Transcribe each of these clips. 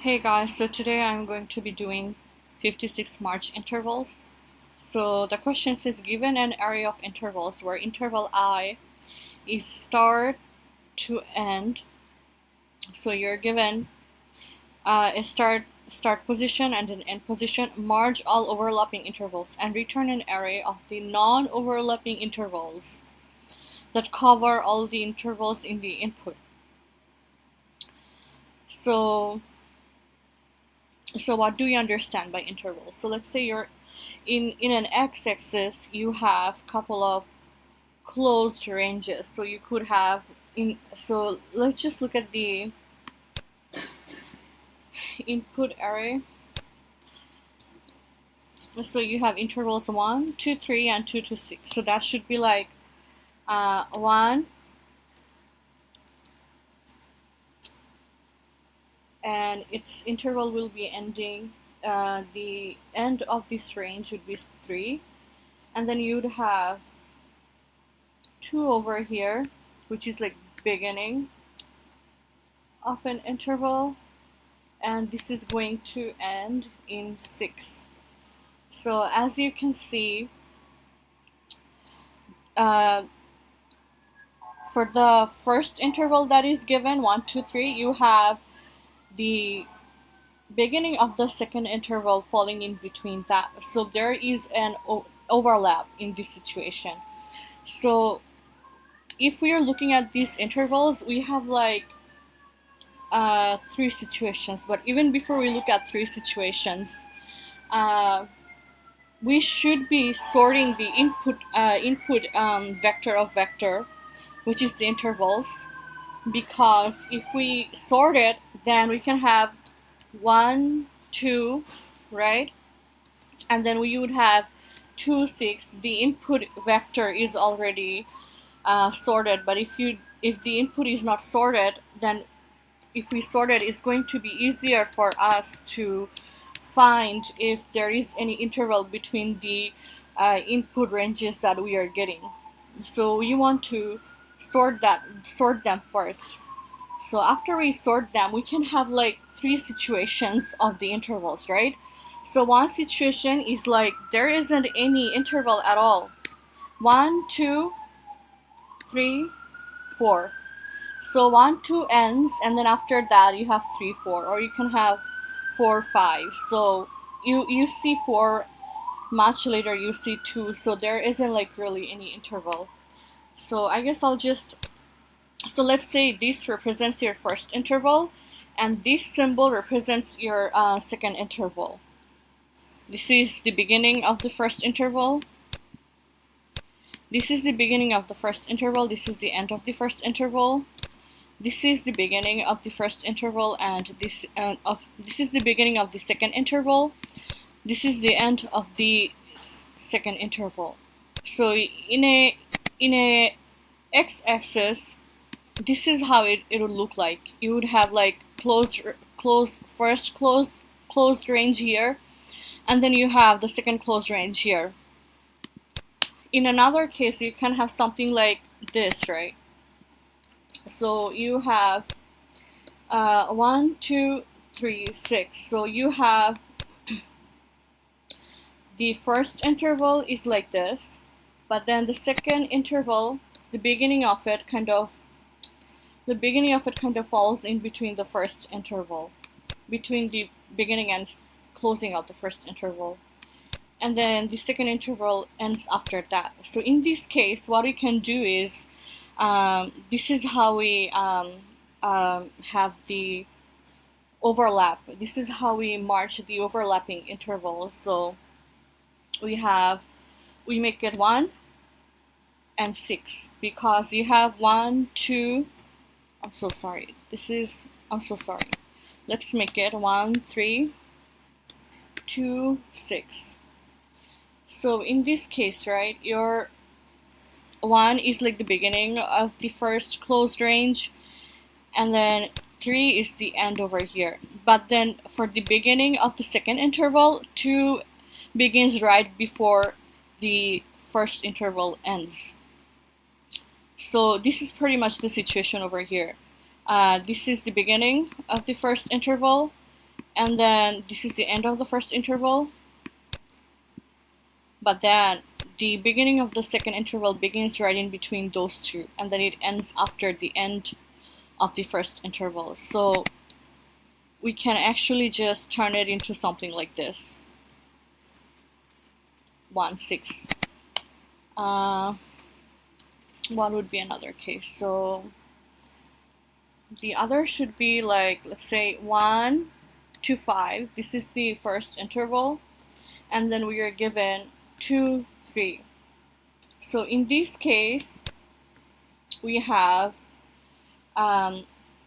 Hey guys, so today I'm going to be doing 56 March intervals. So the question says given an array of intervals where interval I is start to end. So you're given a start position and an end position, merge all overlapping intervals and return an array of the non-overlapping intervals that cover all the intervals in the input. So what do you understand by intervals? So let's say you're in an x-axis, you have couple of closed ranges. So you could have so let's just look at the input array. So you have intervals 1, 2, 3, and 2 to 6. So that should be like 1, and its interval will be ending. The end of this range would be 3, and then you'd have 2 over here, which is like beginning of an interval, and this is going to end in 6. So as you can see, for the first interval that is given, 1, 2, 3, you have the beginning of the second interval falling in between that. So there is an overlap in this situation. So if we are looking at these intervals, we have like 3 situations. But even before we look at 3 situations, we should be sorting the input vector of vector, which is the intervals, because if we sort it, then we can have 1, 2, right? And then we would have 2, 6. The input vector is already sorted, but if the input is not sorted, then if we sort it, it's going to be easier for us to find if there is any interval between the input ranges that we are getting. So we want to sort them first. So after we sort them, we can have like 3 situations of the intervals, right? So one situation is like there isn't any interval at all. 1, 2, 3, 4. So 1, 2 ends, and then after that you have 3, 4, or you can have 4, 5. So you see 4, much later you see 2. So there isn't like really any interval. So I guess so let's say this represents your first interval, and this symbol represents your second interval. This is the beginning of the first interval. This is the beginning of the first interval. This is the end of the first interval. This is the beginning of the first interval, and this is the beginning of the second interval. This is the end of the second interval. So in a x-axis, this is how it would look like. You would have like closed range here, and then you have the second closed range here. In another case, you can have something like this, right? So you have 1, 2, 3, 6. So you have the first interval is like this, but then the second interval, the beginning of it kind of falls in between the first interval, between the beginning and closing of the first interval, and then the second interval ends after that. So in this case, what we can do is this is how we have the overlap. This is how we march the overlapping intervals. So we make it 1 and 6, because you have 1, 2. I'm so sorry. Let's make it 1, 3, 2, 6. So in this case, right, your 1 is like the beginning of the first closed range, and then 3 is the end over here. But then for the beginning of the second interval, 2 begins right before the first interval ends. So this is pretty much the situation over here. This is the beginning of the first interval, and then this is the end of the first interval, but then the beginning of the second interval begins right in between those two, and then it ends after the end of the first interval. So we can actually just turn it into something like this. 1, 6. What would be another case? So the other should be like, let's say 1 to 5. This is the first interval, and then we are given 2, 3. So in this case, we have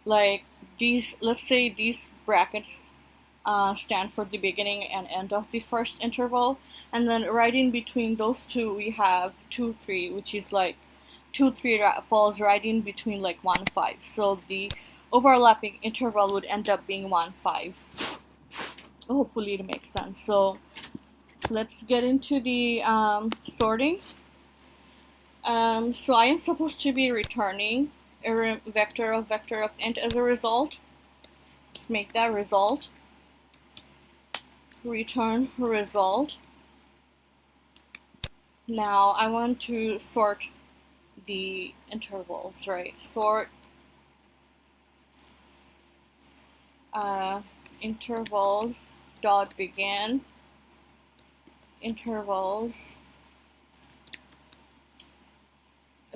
like these, let's say these brackets stand for the beginning and end of the first interval, and then right in between those two we have 2, 3, which is like 2, 3 falls right in between like 1, 5. So the overlapping interval would end up being 1, 5. Hopefully it makes sense. So let's get into the sorting. So I am supposed to be returning a vector of int as a result. Let's make that result. Return result. Now I want to sort the intervals, right? Sort intervals dot begin, intervals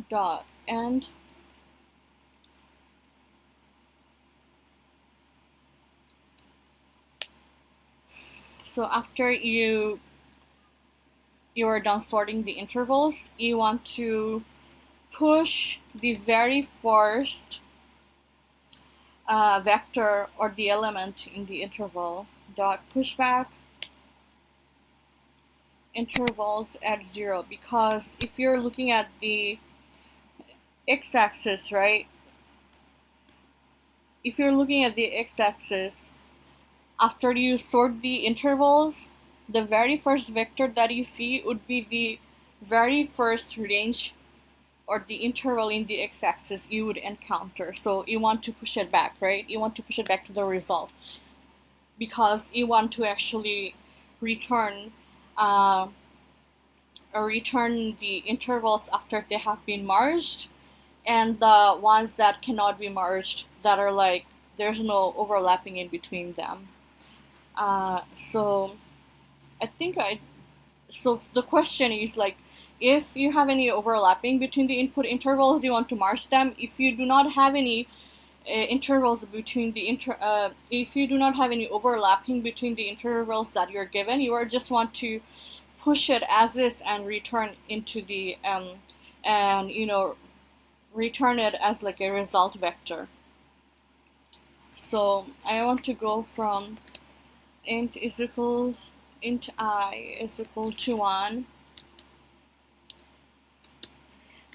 dot end, so after you are done sorting the intervals, you want to push the very first vector or the element in the interval dot pushback intervals at 0, because if you're looking at the x-axis, right? If you're looking at the x-axis, after you sort the intervals, the very first vector that you see would be the very first range or the interval in the x-axis you would encounter. So you want to push it back, right? You want to push it back to the result, because you want to actually return the intervals after they have been merged, and the ones that cannot be merged, that are like there's no overlapping in between them. So I think so the question is like, if you have any overlapping between the input intervals, you want to merge them. If you do not have any intervals between the if you do not have any overlapping between the intervals that you're given, you are just want to push it as is and return into the and return it as like a result vector. So I want to go from int I is equal to 1.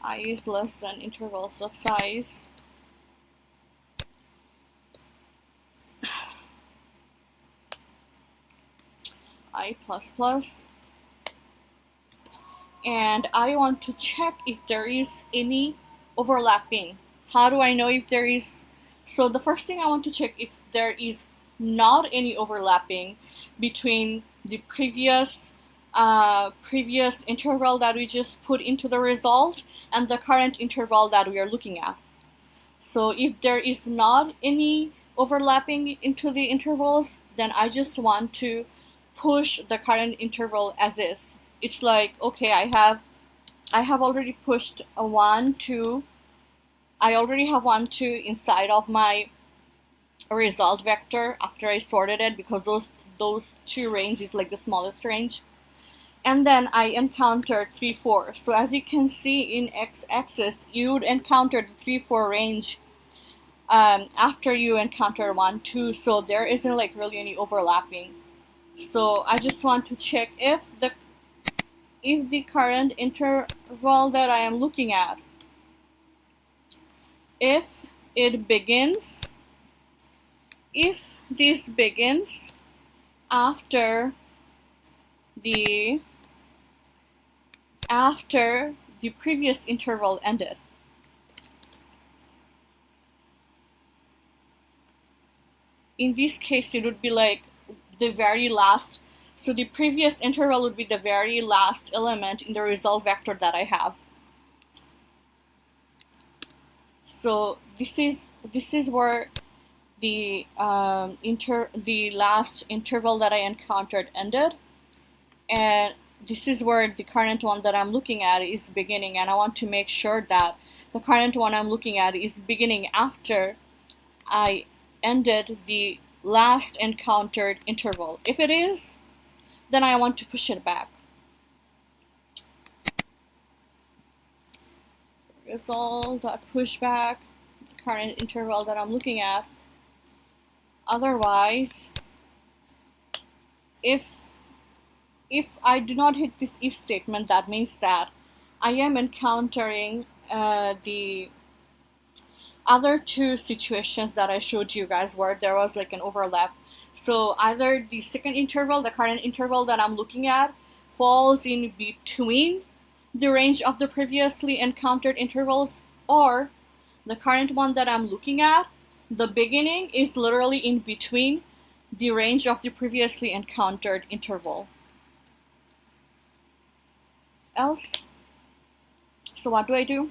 I is less than intervals of size. I plus plus. And I want to check if there is any overlapping. How do I know if there is? So the first thing I want to check if there is not any overlapping between the previous interval that we just put into the result and the current interval that we are looking at. So if there is not any overlapping into the intervals, then I just want to push the current interval as is. It's like, okay, I have already pushed a 1, 2. I already have 1, 2 inside of my result vector after I sorted it, because those two range is like the smallest range. And then I encountered 3, 4. So as you can see in x-axis, you would encounter the 3, 4 range after you encounter 1, 2. So there isn't like really any overlapping. So I just want to check if the current interval that I am looking at, if this begins after the previous interval ended. In this case, it would be like the very last, so the previous interval would be the very last element in the result vector that I have. So this is where the last interval that I encountered ended, and this is where the current one that I'm looking at is beginning, and I want to make sure that the current one I'm looking at is beginning after I ended the last encountered interval. If it is, then I want to push it back. Result.pushback, the current interval that I'm looking at. Otherwise, if I do not hit this if statement, that means that I am encountering the other two situations that I showed you guys where there was like an overlap. So either the second interval, the current interval that I'm looking at, falls in between the range of the previously encountered intervals, or the current one that I'm looking at, the beginning is literally in between the range of the previously encountered interval. Else, so what do I do?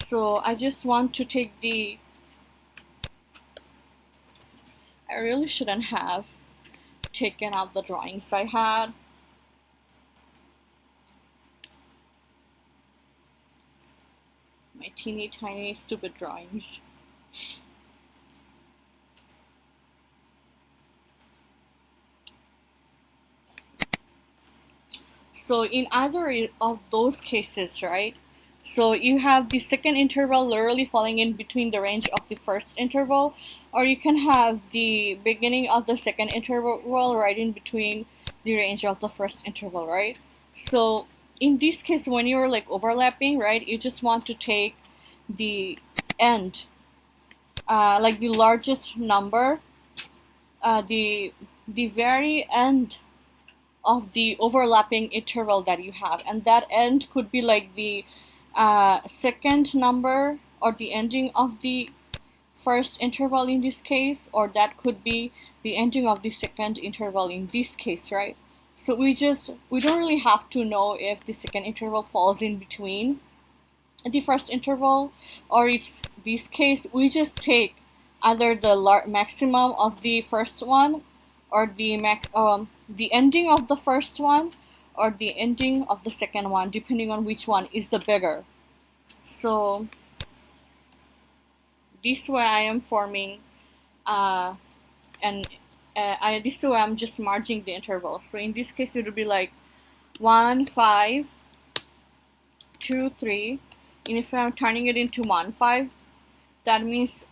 So I just want to take the, I really shouldn't have taken out the drawings I had. My teeny tiny stupid drawings. So in either of those cases, right? So you have the second interval literally falling in between the range of the first interval, or you can have the beginning of the second interval right in between the range of the first interval, right? So in this case, when you're like overlapping, right, you just want to take the end, like the largest number, the very end of the overlapping interval that you have, and that end could be like the second number or the ending of the first interval in this case, or that could be the ending of the second interval in this case, right? So we don't really have to know if the second interval falls in between the first interval or it's this case. We just take either the maximum of the first one, or the ending of the first one, or the ending of the second one, depending on which one is the bigger. So this way I am forming this way I'm just merging the intervals. So in this case it would be like 1, 5, 2, 3, and if I'm turning it into 1, 5, that means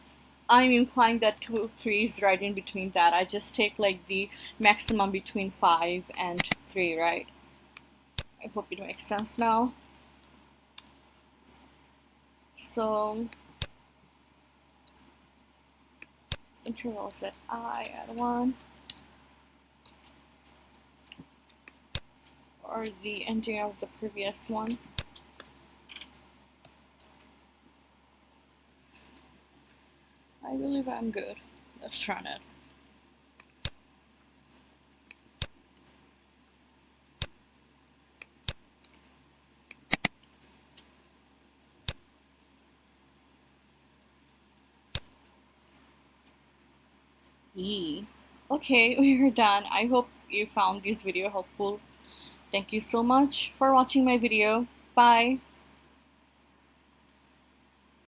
I'm implying that 2, 3 is right in between that. I just take like the maximum between 5 and 3, right? I hope it makes sense now. So intervals that I add 1, or the ending of the previous one. I believe I'm good. Let's run it. Okay, we are done. I hope you found this video helpful. Thank you so much for watching my video. Bye.